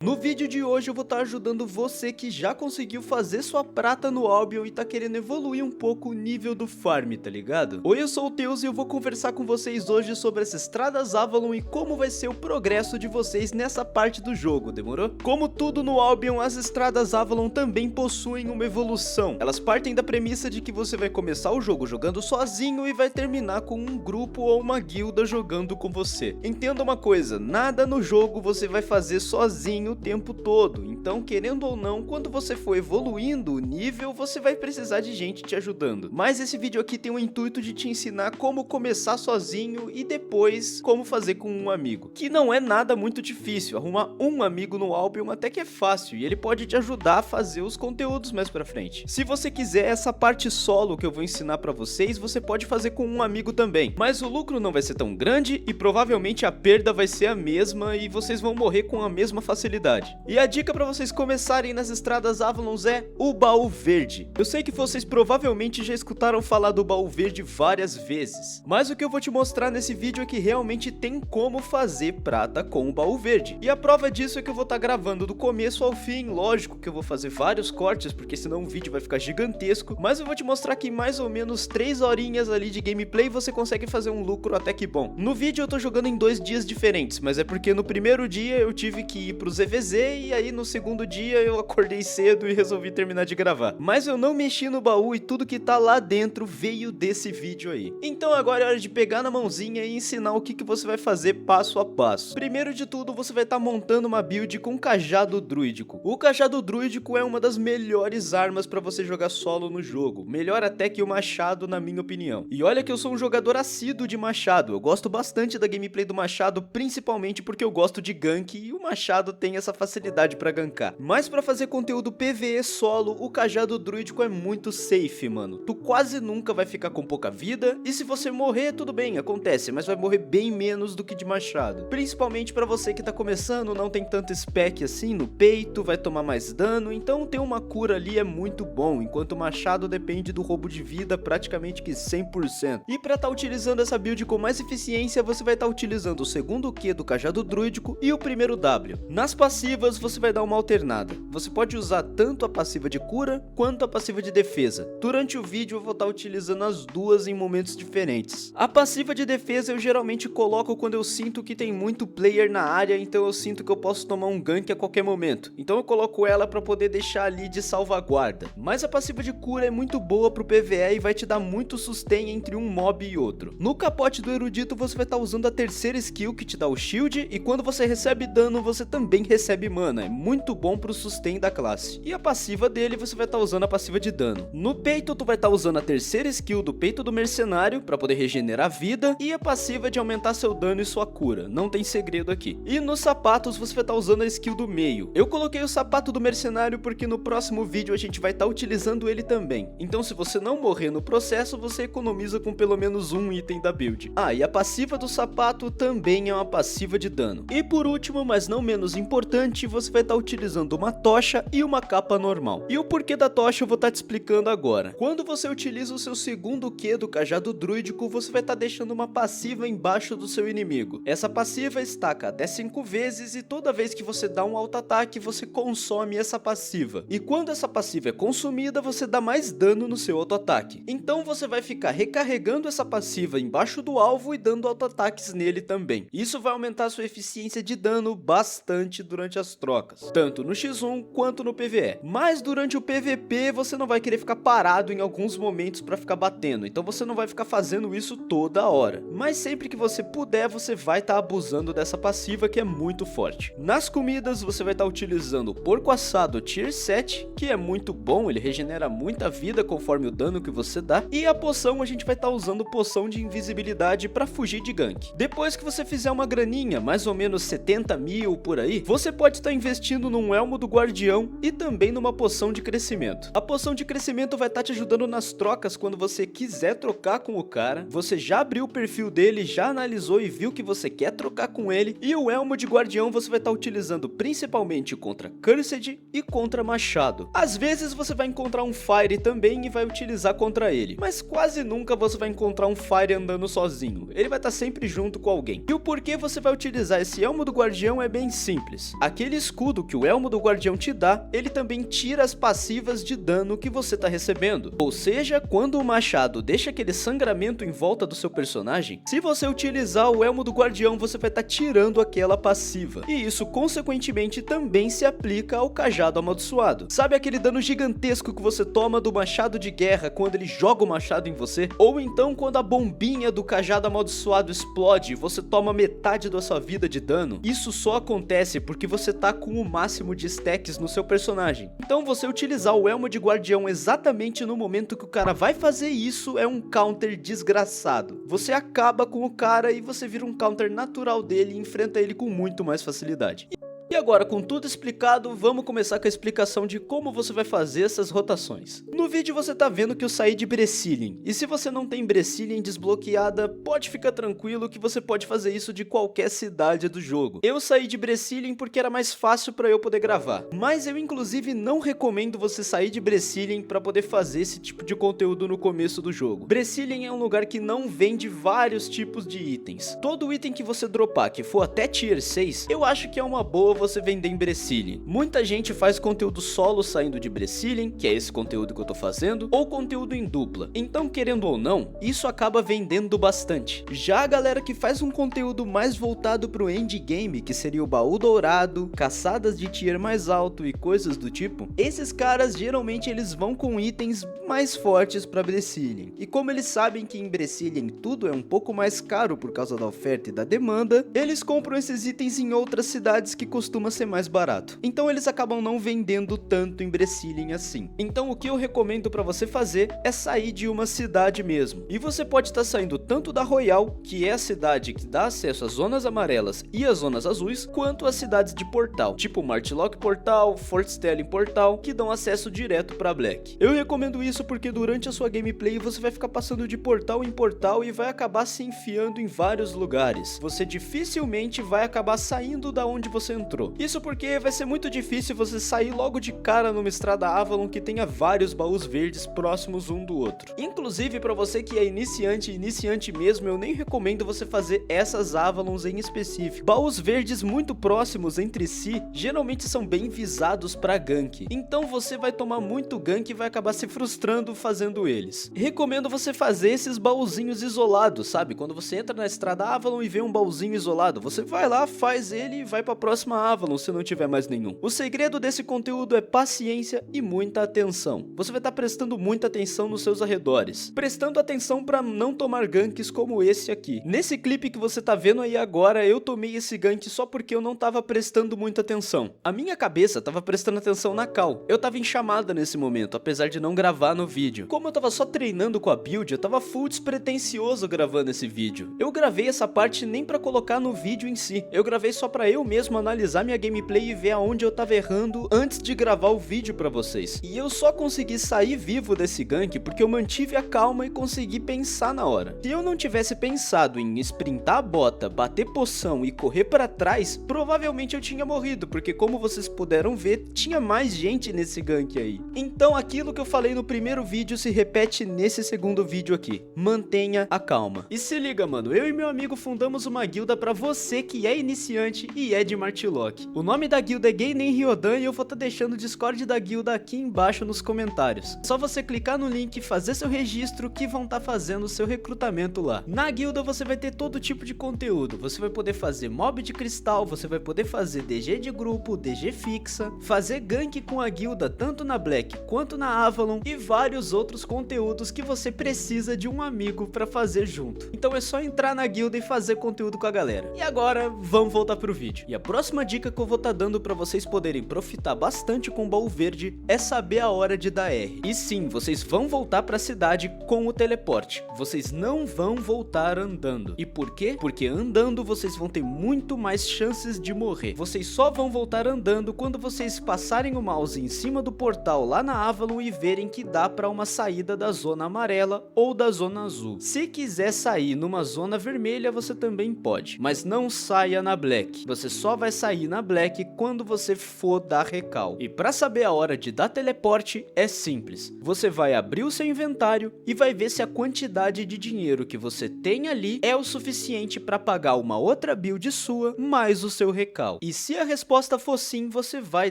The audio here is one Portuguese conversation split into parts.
No vídeo de hoje eu vou estar ajudando você que já conseguiu fazer sua prata no Albion e tá querendo evoluir um pouco o nível do farm, tá ligado? Oi, eu sou o Teus e eu vou conversar com vocês hoje sobre as estradas Avalon e como vai ser o progresso de vocês nessa parte do jogo, demorou? Como tudo no Albion, as estradas Avalon também possuem uma evolução. Elas partem da premissa de que você vai começar o jogo jogando sozinho e vai terminar com um grupo ou uma guilda jogando com você. Entenda uma coisa, nada no jogo você vai fazer sozinho o tempo todo, então querendo ou não, quando você for evoluindo o nível, você vai precisar de gente te ajudando. Mas esse vídeo aqui tem o intuito de te ensinar como começar sozinho e depois como fazer com um amigo, que não é nada muito difícil. Arrumar um amigo no Albion até que é fácil e ele pode te ajudar a fazer os conteúdos mais pra frente. Se você quiser essa parte solo que eu vou ensinar pra vocês, você pode fazer com um amigo também, mas o lucro não vai ser tão grande e provavelmente a perda vai ser a mesma e vocês vão morrer com a mesma facilidade. E a dica para vocês começarem nas estradas Avalon é o baú verde. Eu sei que vocês provavelmente já escutaram falar do baú verde várias vezes, mas o que eu vou te mostrar nesse vídeo é que realmente tem como fazer prata com o baú verde. E a prova disso é que eu vou estar gravando do começo ao fim. Lógico que eu vou fazer vários cortes, porque senão o vídeo vai ficar gigantesco, mas eu vou te mostrar que em mais ou menos 3 horinhas ali de gameplay você consegue fazer um lucro até que bom. No vídeo eu tô jogando em 2 dias diferentes, mas é porque no primeiro dia eu tive que ir pro ZVZ e aí no segundo dia eu acordei cedo e resolvi terminar de gravar. Mas eu não mexi no baú e tudo que tá lá dentro veio desse vídeo aí. Então agora é hora de pegar na mãozinha e ensinar o que você vai fazer passo a passo. Primeiro de tudo, você vai estar montando uma build com cajado druídico. O cajado druídico é uma das melhores armas para você jogar solo no jogo. Melhor até que o machado, na minha opinião. E olha que eu sou um jogador assíduo de machado. Eu gosto bastante da gameplay do machado, principalmente porque eu gosto de gank e o machado tem essa facilidade pra gankar. Mas pra fazer conteúdo PvE solo, o cajado druídico é muito safe, mano. Tu quase nunca vai ficar com pouca vida, e se você morrer, tudo bem, acontece, mas vai morrer bem menos do que de machado. Principalmente pra você que tá começando, não tem tanto spec assim no peito, vai tomar mais dano, então ter uma cura ali é muito bom, enquanto o machado depende do roubo de vida praticamente que 100%. E pra tá utilizando essa build com mais eficiência, você vai estar utilizando o segundo Q do cajado druídico e o primeiro W. Nas passivas você vai dar uma alternada. Você pode usar tanto a passiva de cura quanto a passiva de defesa. Durante o vídeo eu vou estar utilizando as duas em momentos diferentes. A passiva de defesa eu geralmente coloco quando eu sinto que tem muito player na área, então eu sinto que eu posso tomar um gank a qualquer momento. Então eu coloco ela para poder deixar ali de salvaguarda. Mas a passiva de cura é muito boa pro PvE e vai te dar muito sustain entre um mob e outro. No capote do erudito você vai estar usando a terceira skill que te dá o shield, e quando você recebe dano você também recebe mana, é muito bom pro sustain da classe. E a passiva dele você vai estar usando a passiva de dano. No peito tu vai estar usando a terceira skill do peito do mercenário para poder regenerar a vida, e a passiva de aumentar seu dano e sua cura, não tem segredo aqui. E nos sapatos você vai estar usando a skill do meio. Eu coloquei o sapato do mercenário porque no próximo vídeo a gente vai estar utilizando ele também, então se você não morrer no processo você economiza com pelo menos um item da build. Ah, e a passiva do sapato também é uma passiva de dano. E por último, mas não menos importante, você vai estar utilizando uma tocha e uma capa normal. E o porquê da tocha eu vou estar te explicando agora. Quando você utiliza o seu segundo Q do cajado druídico, você vai estar deixando uma passiva embaixo do seu inimigo. Essa passiva estaca até 5 vezes e toda vez que você dá um auto-ataque, você consome essa passiva. E quando essa passiva é consumida, você dá mais dano no seu auto-ataque. Então você vai ficar recarregando essa passiva embaixo do alvo e dando auto-ataques nele também. Isso vai aumentar a sua eficiência de dano bastante durante as trocas, tanto no X1 quanto no PvE. Mas durante o PvP você não vai querer ficar parado em alguns momentos para ficar batendo, então você não vai ficar fazendo isso toda hora. Mas sempre que você puder, você vai estar abusando dessa passiva que é muito forte. Nas comidas você vai estar utilizando o porco assado tier 7, que é muito bom, ele regenera muita vida conforme o dano que você dá, e a poção a gente vai estar usando poção de invisibilidade para fugir de gank. Depois que você fizer uma graninha, mais ou menos 70 mil por aí, você pode estar investindo num elmo do guardião e também numa poção de crescimento. A poção de crescimento vai estar te ajudando nas trocas quando você quiser trocar com o cara, você já abriu o perfil dele, já analisou e viu que você quer trocar com ele, e o elmo de guardião você vai estar utilizando principalmente contra Cursed e contra machado. Às vezes você vai encontrar um Fire também e vai utilizar contra ele, mas quase nunca você vai encontrar um Fire andando sozinho, ele vai estar sempre junto com alguém. E o porquê você vai utilizar esse elmo do guardião é bem simples. fortes. Aquele escudo que o elmo do guardião te dá, ele também tira as passivas de dano que você tá recebendo. Ou seja, quando o machado deixa aquele sangramento em volta do seu personagem, se você utilizar o elmo do guardião, você vai estar tirando aquela passiva. E isso, consequentemente, também se aplica ao cajado amaldiçoado. Sabe aquele dano gigantesco que você toma do machado de guerra quando ele joga o machado em você? Ou então quando a bombinha do cajado amaldiçoado explode e você toma metade da sua vida de dano? Isso só acontece porque você tá com o máximo de stacks no seu personagem. Então você utilizar o elmo de guardião exatamente no momento que o cara vai fazer isso é um counter desgraçado. Você acaba com o cara e você vira um counter natural dele e enfrenta ele com muito mais facilidade. E agora, com tudo explicado, vamos começar com a explicação de como você vai fazer essas rotações. No vídeo você tá vendo que eu saí de Brecilien, e se você não tem Brecilien desbloqueada, pode ficar tranquilo que você pode fazer isso de qualquer cidade do jogo. Eu saí de Brecilien porque era mais fácil para eu poder gravar, mas eu inclusive não recomendo você sair de Brecilien para poder fazer esse tipo de conteúdo no começo do jogo. Brecilien é um lugar que não vende vários tipos de itens. Todo item que você dropar que for até tier 6, eu acho que é uma boa você vender em Brecilien. Muita gente faz conteúdo solo saindo de Brecilien, que é esse conteúdo que eu tô fazendo, ou conteúdo em dupla. Então, querendo ou não, isso acaba vendendo bastante. Já a galera que faz um conteúdo mais voltado pro endgame, que seria o baú dourado, caçadas de tier mais alto e coisas do tipo, esses caras geralmente eles vão com itens mais fortes pra Brecilien. E como eles sabem que em Brecilien tudo é um pouco mais caro por causa da oferta e da demanda, eles compram esses itens em outras cidades que costumam ser mais barato. Então eles acabam não vendendo tanto em Brecilien assim. Então o que eu recomendo para você fazer é sair de uma cidade mesmo. E você pode estar saindo tanto da Royal, que é a cidade que dá acesso às zonas amarelas e às zonas azuis, quanto às cidades de portal, tipo Martlock Portal, Fort Stelling Portal, que dão acesso direto para Black. Eu recomendo isso porque durante a sua gameplay você vai ficar passando de portal em portal e vai acabar se enfiando em vários lugares. Você dificilmente vai acabar saindo da onde você entrou. Isso porque vai ser muito difícil você sair logo de cara numa estrada Avalon que tenha vários baús verdes próximos um do outro. Inclusive, para você que é iniciante mesmo, eu nem recomendo você fazer essas Avalons em específico. Baús verdes muito próximos entre si geralmente são bem visados para gank. Então você vai tomar muito gank e vai acabar se frustrando fazendo eles. Recomendo você fazer esses baúzinhos isolados, sabe? Quando você entra na estrada Avalon e vê um baúzinho isolado, você vai lá, faz ele e vai para a próxima Avalon se não tiver mais nenhum. O segredo desse conteúdo é paciência e muita atenção. Você vai estar prestando muita atenção nos seus arredores, prestando atenção para não tomar ganks como esse aqui. Nesse clipe que você tá vendo aí agora, eu tomei esse gank só porque eu não tava prestando muita atenção. A minha cabeça tava prestando atenção na call. Eu tava em chamada nesse momento, apesar de não gravar no vídeo. Como eu tava só treinando com a build, eu tava full despretensioso gravando esse vídeo. Eu gravei essa parte nem pra colocar no vídeo em si. Eu gravei só pra eu mesmo analisar minha gameplay e ver aonde eu tava errando antes de gravar o vídeo pra vocês. E eu só consegui sair vivo desse gank porque eu mantive a calma e consegui pensar na hora. Se eu não tivesse pensado em sprintar a bota, bater poção e correr pra trás, provavelmente eu tinha morrido, porque como vocês puderam ver, tinha mais gente nesse gank aí. Então aquilo que eu falei no primeiro vídeo se repete nesse segundo vídeo aqui. Mantenha a calma. E se liga, mano, eu e meu amigo fundamos uma guilda pra você que é iniciante e é de Martlock. O nome da guilda é Geinen Ryodan e eu vou estar deixando o Discord da guilda aqui embaixo nos comentários. É só você clicar no link e fazer seu registro que vão estar fazendo o seu recrutamento lá. Na guilda você vai ter todo tipo de conteúdo. Você vai poder fazer mob de cristal, você vai poder fazer DG de grupo, DG fixa, fazer gank com a guilda tanto na Black quanto na Avalon e vários outros conteúdos que você precisa de um amigo para fazer junto. Então é só entrar na guilda e fazer conteúdo com a galera. E agora vamos voltar pro vídeo. E a próxima dica que eu vou estar dando para vocês poderem profitar bastante com o baú verde é saber a hora de dar R. E sim, vocês vão voltar para a cidade com o teleporte. Vocês não vão voltar andando. E por quê? Porque andando vocês vão ter muito mais chances de morrer. Vocês só vão voltar andando quando vocês passarem o mouse em cima do portal lá na Avalon e verem que dá para uma saída da zona amarela ou da zona azul. Se quiser sair numa zona vermelha, você também pode, mas não saia na Black. Você só vai sair cair na Black quando você for dar recall. E para saber a hora de dar teleporte é simples, você vai abrir o seu inventário e vai ver se a quantidade de dinheiro que você tem ali é o suficiente para pagar uma outra build sua mais o seu recall. E se a resposta for sim, você vai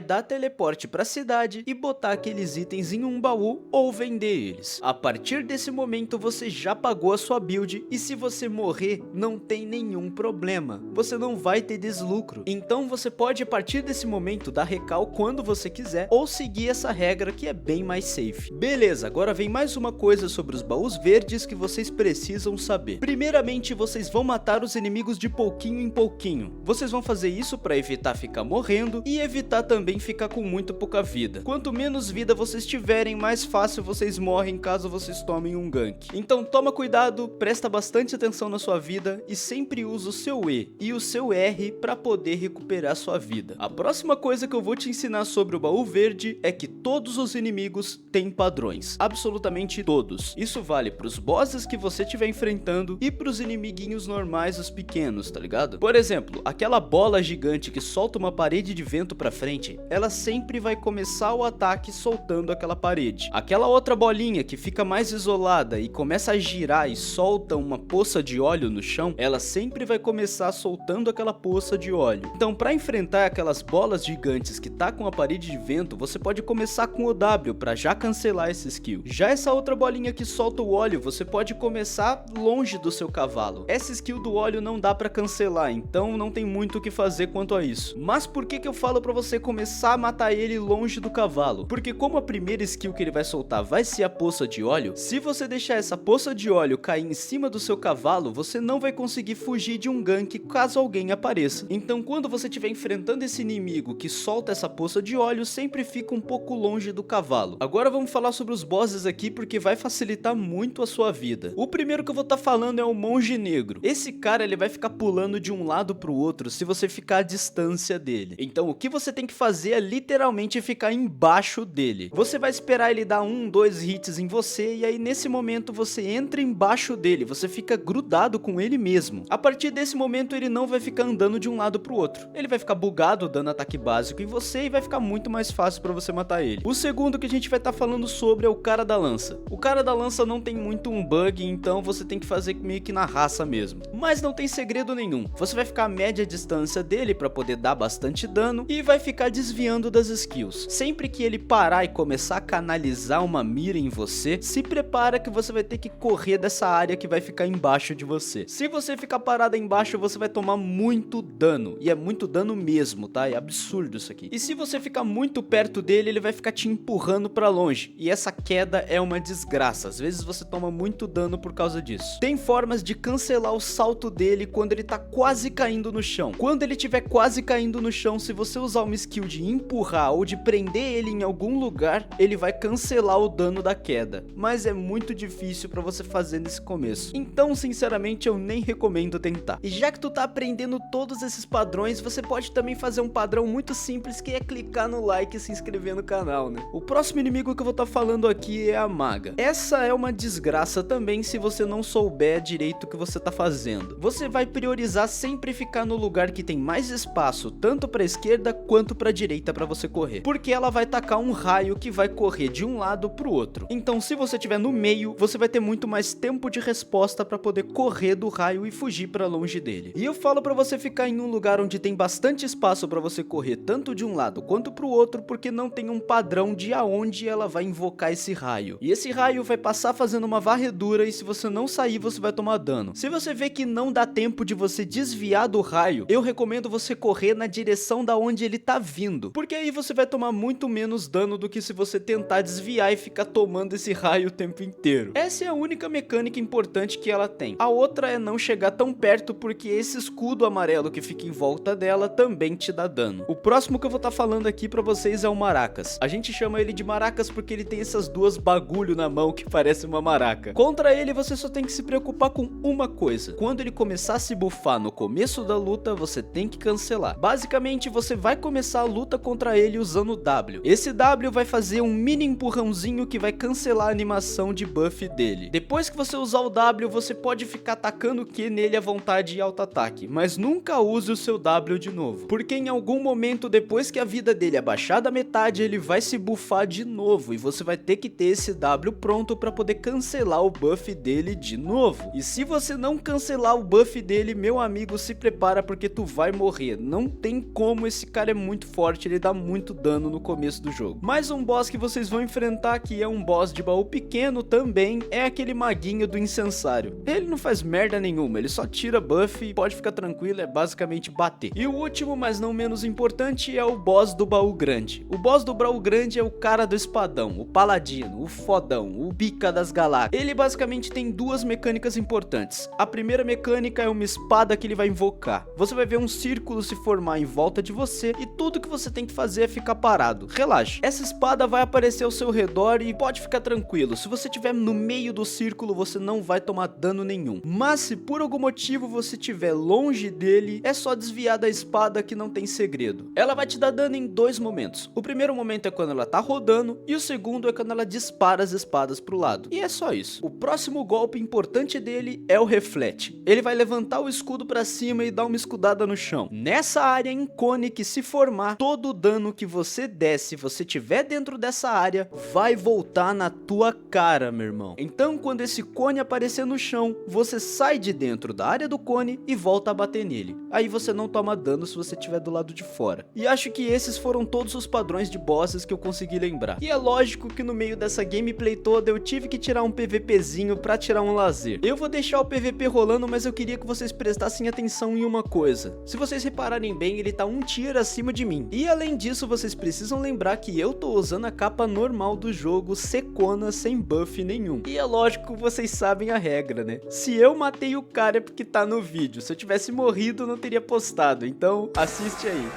dar teleporte para a cidade e botar aqueles itens em um baú ou vender eles. A partir desse momento você já pagou a sua build e se você morrer não tem nenhum problema, você não vai ter deslucro. Então você pode a partir desse momento dar recall quando você quiser ou seguir essa regra que é bem mais safe. Beleza, agora vem mais uma coisa sobre os baús verdes que vocês precisam saber. Primeiramente, vocês vão matar os inimigos de pouquinho em pouquinho. Vocês vão fazer isso para evitar ficar morrendo e evitar também ficar com muito pouca vida. Quanto menos vida vocês tiverem, mais fácil vocês morrem caso vocês tomem um gank. Então toma cuidado, presta bastante atenção na sua vida e sempre usa o seu E e o seu R para poder recuperar sua vida. A próxima coisa que eu vou te ensinar sobre o baú verde é que todos os inimigos têm padrões, absolutamente todos. Isso vale para os bosses que você estiver enfrentando e para os inimiguinhos normais, os pequenos, tá ligado? Por exemplo, aquela bola gigante que solta uma parede de vento para frente, ela sempre vai começar o ataque soltando aquela parede. Aquela outra bolinha que fica mais isolada e começa a girar e solta uma poça de óleo no chão, ela sempre vai começar soltando aquela poça de óleo. Então, para enfrentar aquelas bolas gigantes que tá com a parede de vento, você pode começar com o W para já cancelar esse skill. Já essa outra bolinha que solta o óleo, você pode começar longe do seu cavalo. Essa skill do óleo não dá para cancelar, então não tem muito o que fazer quanto a isso. Mas por que eu falo para você começar a matar ele longe do cavalo? Porque como a primeira skill que ele vai soltar vai ser a poça de óleo, se você deixar essa poça de óleo cair em cima do seu cavalo, você não vai conseguir fugir de um gank caso alguém apareça. Então quando você estiver enfrentando esse inimigo que solta essa poça de óleo, sempre fica um pouco longe do cavalo. Agora vamos falar sobre os bosses aqui porque vai facilitar muito a sua vida. O primeiro que eu vou estar falando é o Monge Negro. Esse cara ele vai ficar pulando de um lado pro outro se você ficar à distância dele. Então o que você tem que fazer é literalmente ficar embaixo dele. Você vai esperar ele dar 1, 2 hits em você e aí nesse momento você entra embaixo dele, você fica grudado com ele mesmo. A partir desse momento ele não vai ficar andando de um lado pro outro. Ele vai ficar bugado dando ataque básico em você e vai ficar muito mais fácil para você matar ele. O segundo que a gente vai estar falando sobre é o cara da lança. O cara da lança não tem muito um bug, então você tem que fazer meio que na raça mesmo. Mas não tem segredo nenhum. Você vai ficar a média distância dele para poder dar bastante dano e vai ficar desviando das skills. Sempre que ele parar e começar a canalizar uma mira em você, se prepara que você vai ter que correr dessa área que vai ficar embaixo de você. Se você ficar parado embaixo, você vai tomar muito dano. E é muito dano mesmo, tá? É absurdo isso aqui. E se você ficar muito perto dele, ele vai ficar te empurrando pra longe. E essa queda é uma desgraça. Às vezes você toma muito dano por causa disso. Tem formas de cancelar o salto dele quando ele tá quase caindo no chão. Quando ele estiver quase caindo no chão, se você usar uma skill de empurrar ou de prender ele em algum lugar, ele vai cancelar o dano da queda. Mas é muito difícil pra você fazer nesse começo. Então, sinceramente, eu nem recomendo tentar. E já que tu tá aprendendo todos esses padrões, você pode também fazer um padrão muito simples que é clicar no like e se inscrever no canal, né? O próximo inimigo que eu vou estar falando aqui é a maga. Essa é uma desgraça também se você não souber direito o que você tá fazendo. Você vai priorizar sempre ficar no lugar que tem mais espaço, tanto pra esquerda quanto pra direita pra você correr. Porque ela vai tacar um raio que vai correr de um lado pro outro. Então se você estiver no meio, você vai ter muito mais tempo de resposta pra poder correr do raio e fugir pra longe dele. E eu falo pra você ficar em um lugar onde tem bastante espaço pra você correr tanto de um lado quanto pro outro, porque não tem um padrão de aonde ela vai invocar esse raio. E esse raio vai passar fazendo uma varredura e se você não sair, você vai tomar dano. Se você vê que não dá tempo de você desviar do raio, eu recomendo você correr na direção da onde ele tá vindo, porque aí você vai tomar muito menos dano do que se você tentar desviar e ficar tomando esse raio o tempo inteiro. Essa é a única mecânica importante que ela tem. A outra é não chegar tão perto, porque esse escudo amarelo que fica em volta dela também te dá dano. O próximo que eu vou estar falando aqui pra vocês é o Maracas. A gente chama ele de Maracas porque ele tem essas duas bagulho na mão que parece uma maraca. Contra ele você só tem que se preocupar com uma coisa: quando ele começar a se buffar no começo da luta, você tem que cancelar. Basicamente você vai começar a luta contra ele usando o W. Esse W vai fazer um mini empurrãozinho que vai cancelar a animação de buff dele. Depois que você usar o W, você pode ficar atacando o Q nele à vontade e auto-ataque, mas nunca use o seu W de novo. novo. Porque em algum momento, depois que a vida dele abaixar da metade, ele vai se buffar de novo. E você vai ter que ter esse W pronto pra poder cancelar o buff dele de novo. E se você não cancelar o buff dele, meu amigo, se prepara porque tu vai morrer. Não tem como, esse cara é muito forte, ele dá muito dano no começo do jogo. Mais um boss que vocês vão enfrentar, que é um boss de baú pequeno também, é aquele maguinho do incensário. Ele não faz merda nenhuma, ele só tira buff e pode ficar tranquilo, é basicamente bater. E o último, mas não menos importante, é o boss do baú grande. O boss do baú grande é o cara do espadão, o paladino, o fodão, o bica das galáxias. Ele basicamente tem duas mecânicas importantes. A primeira mecânica é uma espada que ele vai invocar. Você vai ver um círculo se formar em volta de você e tudo que você tem que fazer é ficar parado. Relaxa, essa espada vai aparecer ao seu redor e pode ficar tranquilo. Se você estiver no meio do círculo, você não vai tomar dano nenhum. Mas se por algum motivo você estiver longe dele, é só desviar da espada que não tem segredo. Ela vai te dar dano em dois momentos. O primeiro momento é quando ela tá rodando e o segundo é quando ela dispara as espadas pro lado. E é só isso. O próximo golpe importante dele é o reflete. Ele vai levantar o escudo pra cima e dar uma escudada no chão. Nessa área em cone que se formar, todo o dano que você der, se você tiver dentro dessa área, vai voltar na tua cara, meu irmão. Então, quando esse cone aparecer no chão, você sai de dentro da área do cone e volta a bater nele. Aí você não toma dano se você estiver do lado de fora. E acho que esses foram todos os padrões de bosses que eu consegui lembrar. E é lógico que no meio dessa gameplay toda eu tive que tirar um PVPzinho pra tirar um lazer. Eu vou deixar o PVP rolando, mas eu queria que vocês prestassem atenção em uma coisa. Se vocês repararem bem, ele tá um tier acima de mim. E além disso, vocês precisam lembrar que eu tô usando a capa normal do jogo, secona, sem buff nenhum. E é lógico que vocês sabem a regra, né? Se eu matei o cara é porque tá no vídeo. Se eu tivesse morrido, eu não teria postado. Então, assiste aí.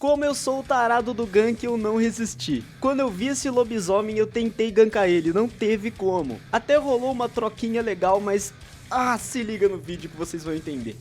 Como eu sou o tarado do gank, eu não resisti. Quando eu vi esse lobisomem, eu tentei gankar ele, não teve como. Até rolou uma troquinha legal, mas... se liga no vídeo que vocês vão entender.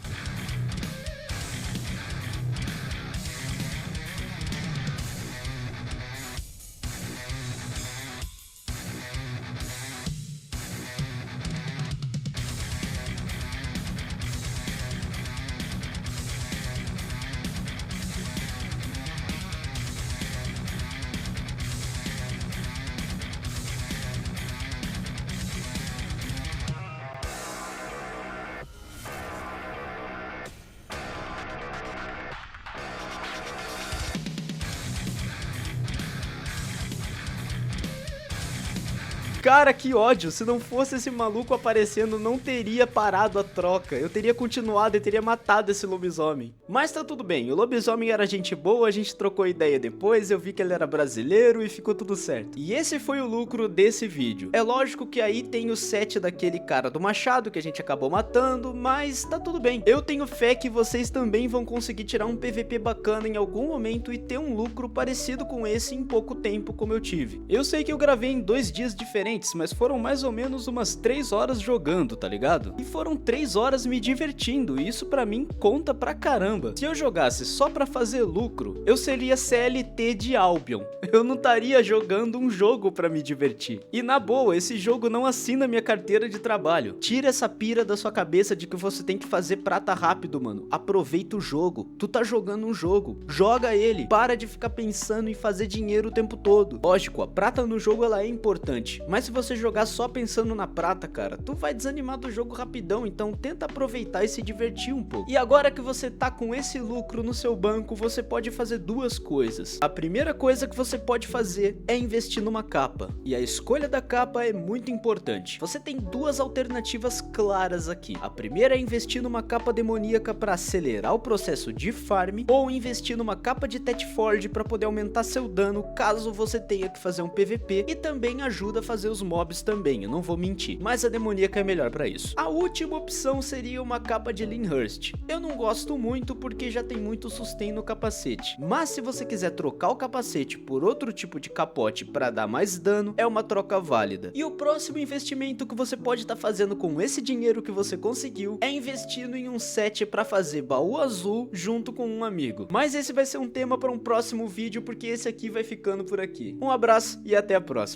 Cara, que ódio. Se não fosse esse maluco aparecendo, não teria parado a troca. Eu teria continuado e teria matado esse lobisomem. Mas tá tudo bem. O lobisomem era gente boa, a gente trocou ideia depois, eu vi que ele era brasileiro e ficou tudo certo. E esse foi o lucro desse vídeo. É lógico que aí tem o set daquele cara do machado que a gente acabou matando, mas tá tudo bem. Eu tenho fé que vocês também vão conseguir tirar um PVP bacana em algum momento e ter um lucro parecido com esse em pouco tempo como eu tive. Eu sei que eu gravei em 2 dias diferentes, mas foram mais ou menos umas 3 horas jogando, tá ligado? E foram 3 horas me divertindo, e isso pra mim conta pra caramba. Se eu jogasse só pra fazer lucro, eu seria CLT de Albion. Eu não estaria jogando um jogo pra me divertir. E na boa, esse jogo não assina minha carteira de trabalho. Tira essa pira da sua cabeça de que você tem que fazer prata rápido, mano. Aproveita o jogo. Tu tá jogando um jogo. Joga ele. Para de ficar pensando em fazer dinheiro o tempo todo. Lógico, a prata no jogo ela é importante. Mas se você jogar só pensando na prata, cara, tu vai desanimar do jogo rapidão. Então tenta aproveitar e se divertir um pouco. E agora que você tá com esse lucro no seu banco, você pode fazer 2 coisas. A primeira coisa que você pode fazer é investir numa capa. E a escolha da capa é muito importante. Você tem 2 alternativas claras aqui. A primeira é investir numa capa demoníaca para acelerar o processo de farm, ou investir numa capa de Tetford para poder aumentar seu dano caso você tenha que fazer um PVP, e também ajuda a fazer os mobs também, eu não vou mentir, mas a demoníaca é melhor para isso. A última opção seria uma capa de Linhurst. Eu não gosto muito porque já tem muito sustain no capacete, mas se você quiser trocar o capacete por outro tipo de capote para dar mais dano, é uma troca válida. E o próximo investimento que você pode estar fazendo com esse dinheiro que você conseguiu é investindo em um set para fazer baú azul junto com um amigo. Mas esse vai ser um tema para um próximo vídeo, porque esse aqui vai ficando por aqui. Um abraço e até a próxima.